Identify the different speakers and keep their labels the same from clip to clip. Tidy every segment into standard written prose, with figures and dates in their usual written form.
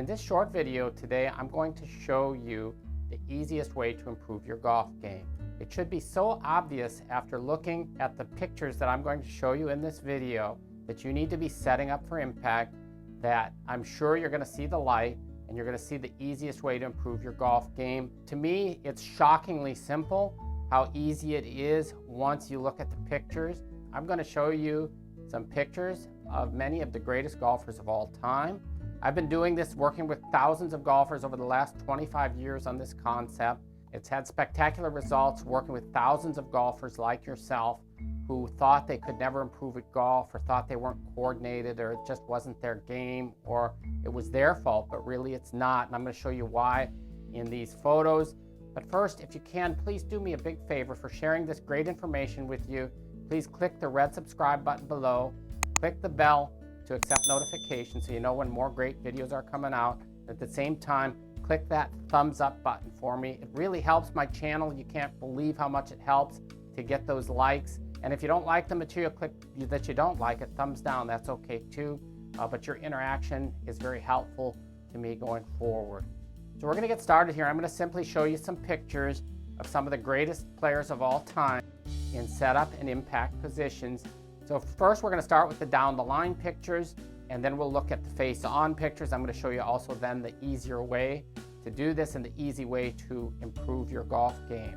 Speaker 1: In this short video today, I'm going to show you the easiest way to improve your golf game. It should be so obvious after looking at the pictures that I'm going to show you in this video that you need to be setting up for impact, that I'm sure you're going to see the light and you're going to see the easiest way to improve your golf game. To me, it's shockingly simple how easy it is once you look at the pictures. I'm going to show you some pictures of many of the greatest golfers of all time. I've been doing this, working with thousands of golfers over the last 25 years on this concept. It's had spectacular results working with thousands of golfers like yourself who thought they could never improve at golf, or thought they weren't coordinated, or it just wasn't their game, or it was their fault, but really it's not. And I'm going to show you why in these photos. But first, if you can, please do me a big favor for sharing this great information with you. Please click the red subscribe button below, click the bell to accept notifications so you know when more great videos are coming out. At the same time, click that thumbs up button for me. It really helps my channel. You can't believe how much it helps to get those likes. And if you don't like the material, click that you don't like it, thumbs down, that's okay too. But your interaction is very helpful to me going forward. So we're going to get started here. I'm going to simply show you some pictures of some of the greatest players of all time in setup and impact positions. So first we're going to start with the down the line pictures, and then we'll look at the face on pictures. I'm going to show you also then the easier way to do this and the easy way to improve your golf game.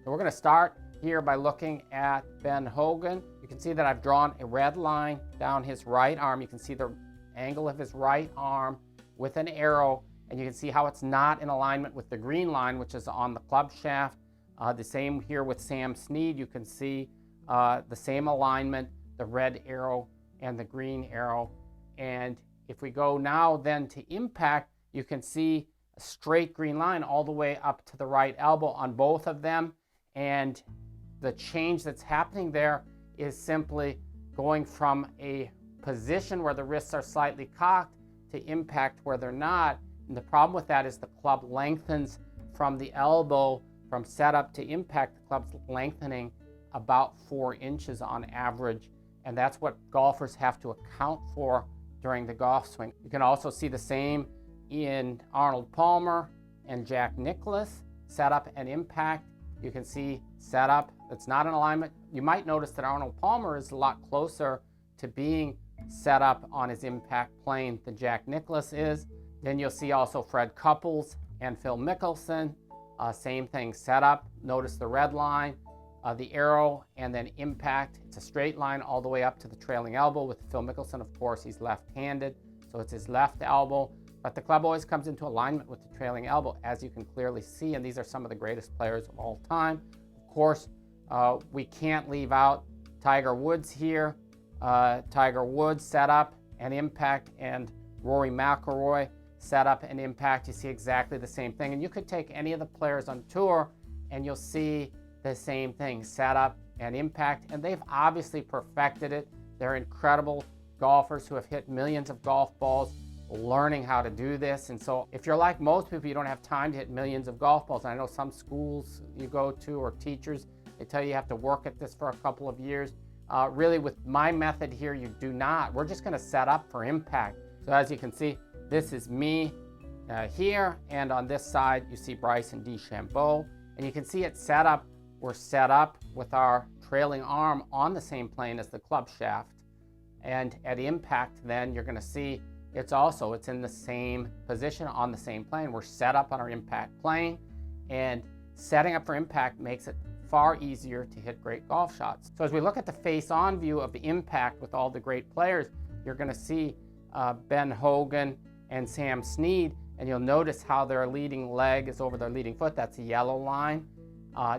Speaker 1: So we're going to start here by looking at Ben Hogan. You can see that I've drawn a red line down his right arm. You can see the angle of his right arm with an arrow, and you can see how it's not in alignment with the green line, which is on the club shaft. The same here with Sam Snead. You can see the same alignment, the red arrow and the green arrow. And if we go now then to impact, you can see a straight green line all the way up to the right elbow on both of them. And the change that's happening there is simply going from a position where the wrists are slightly cocked to impact where they're not. And the problem with that is the club lengthens from the elbow, from setup to impact. The club's lengthening about 4 inches on average, and that's what golfers have to account for during the golf swing. You can also see the same in Arnold Palmer and Jack Nicklaus, setup and impact. You can see setup that's not in alignment. You might notice that Arnold Palmer is a lot closer to being set up on his impact plane than Jack Nicklaus is. Then you'll see also Fred Couples and Phil Mickelson. Same thing, setup. Notice the red line, the arrow, and then impact. It's a straight line all the way up to the trailing elbow. With Phil Mickelson, of course, he's left-handed, so it's his left elbow. But the club always comes into alignment with the trailing elbow, as you can clearly see, and these are some of the greatest players of all time. Of course, we can't leave out Tiger Woods here. Tiger Woods setup and impact, and Rory McIlroy setup and impact. You see exactly the same thing. And you could take any of the players on tour and you'll see the same thing, setup and impact. And they've obviously perfected it. They're incredible golfers who have hit millions of golf balls learning how to do this. And so if you're like most people, you don't have time to hit millions of golf balls. And I know some schools you go to or teachers, they tell you have to work at this for a couple of years. Really, with my method here, you do not. We're just going to set up for impact. So as you can see, this is me here, and on this side you see Bryson DeChambeau, and you can see it set up. We're set up with our trailing arm on the same plane as the club shaft, and at impact then you're going to see it's in the same position on the same plane. We're set up on our impact plane, and setting up for impact makes it far easier to hit great golf shots. So as we look at the face-on view of the impact with all the great players, you're going to see Ben Hogan and Sam Snead, and you'll notice how their leading leg is over their leading foot. That's a yellow line.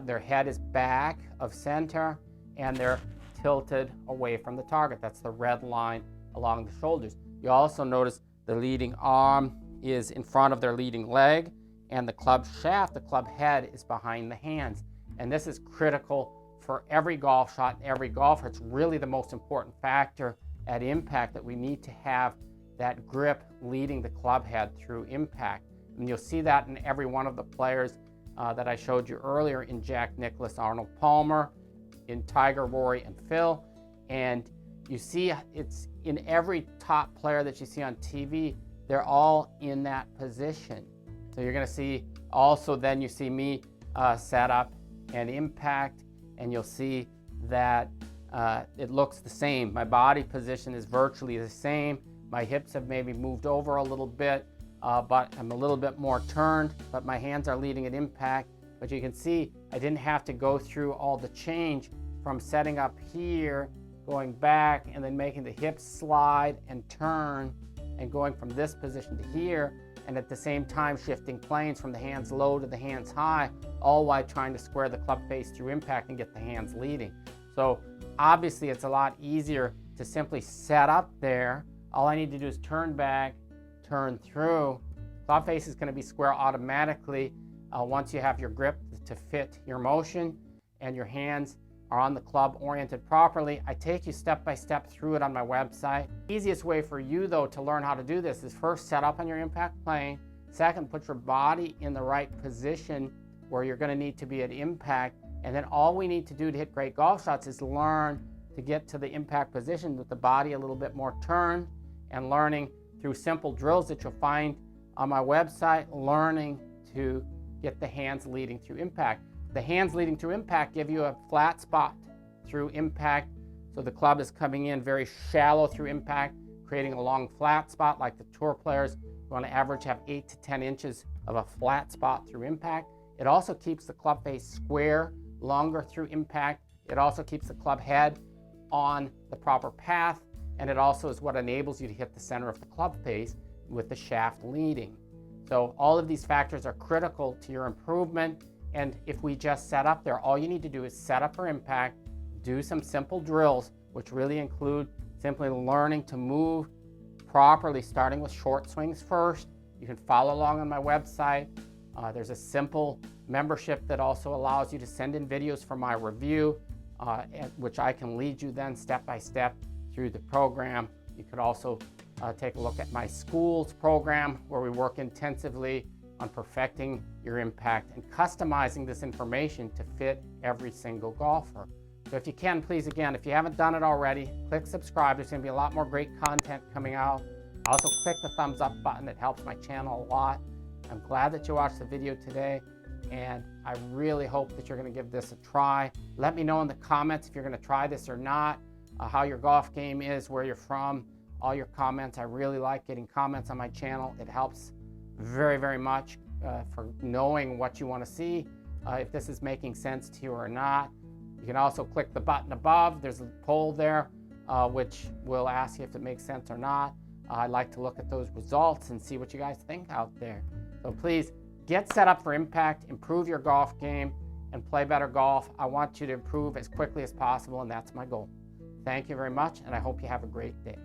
Speaker 1: Their head is back of center, and they're tilted away from the target. That's the red line along the shoulders. You also notice the leading arm is in front of their leading leg, and the club shaft, the club head, is behind the hands. And this is critical for every golf shot and every golfer. It's really the most important factor at impact, that we need to have that grip leading the club head through impact. And you'll see that in every one of the players that I showed you earlier, in Jack Nicklaus, Arnold Palmer, in Tiger, Rory, and Phil. And you see it's in every top player that you see on TV. they're all in that position. So you're going to see also, then you see me set up and impact, and you'll see that it looks the same. My body position is virtually the same. My hips have maybe moved over a little bit, but I'm a little bit more turned, but my hands are leading at impact. But you can see I didn't have to go through all the change from setting up here, going back, and then making the hips slide and turn, and going from this position to here, and at the same time shifting planes from the hands low to the hands high, all while trying to square the club face through impact and get the hands leading. So obviously it's a lot easier to simply set up there. All I need to do is turn back, turn through. Club face is going to be square automatically once you have your grip to fit your motion and your hands are on the club oriented properly. I take you step by step through it on my website. The easiest way for you though to learn how to do this is first set up on your impact plane. Second, put your body in the right position where you're going to need to be at impact. And then all we need to do to hit great golf shots is learn to get to the impact position with the body a little bit more turned, and learning through simple drills that you'll find on my website, learning to get the hands leading through impact. The hands leading through impact give you a flat spot through impact. So the club is coming in very shallow through impact, creating a long flat spot like the tour players who on average have 8 to 10 inches of a flat spot through impact. It also keeps the club face square longer through impact. It also keeps the club head on the proper path, and it also is what enables you to hit the center of the club face with the shaft leading. So all of these factors are critical to your improvement. And if we just set up there, all you need to do is set up for impact, do some simple drills, which really include simply learning to move properly, starting with short swings first. You can follow along on my website. There's a simple membership that also allows you to send in videos for my review, which I can lead you then step by step through the program. You could also take a look at my schools program, where we work intensively on perfecting your impact and customizing this information to fit every single golfer. So if you can, please, again, if you haven't done it already, click subscribe. There's going to be a lot more great content coming out. Also click the thumbs up button. It helps my channel a lot. I'm glad that you watched the video today, and I really hope that you're going to give this a try. Let me know in the comments if you're going to try this or not, how your golf game is, where you're from, all your comments. I really like getting comments on my channel. It helps very, very much for knowing what you want to see, if this is making sense to you or not. You can also click the button above. There's a poll there which will ask you if it makes sense or not. I'd like to look at those results and see what you guys think out there. So please get set up for impact, improve your golf game, and play better golf. I want you to improve as quickly as possible, and that's my goal. Thank you very much, and I hope you have a great day.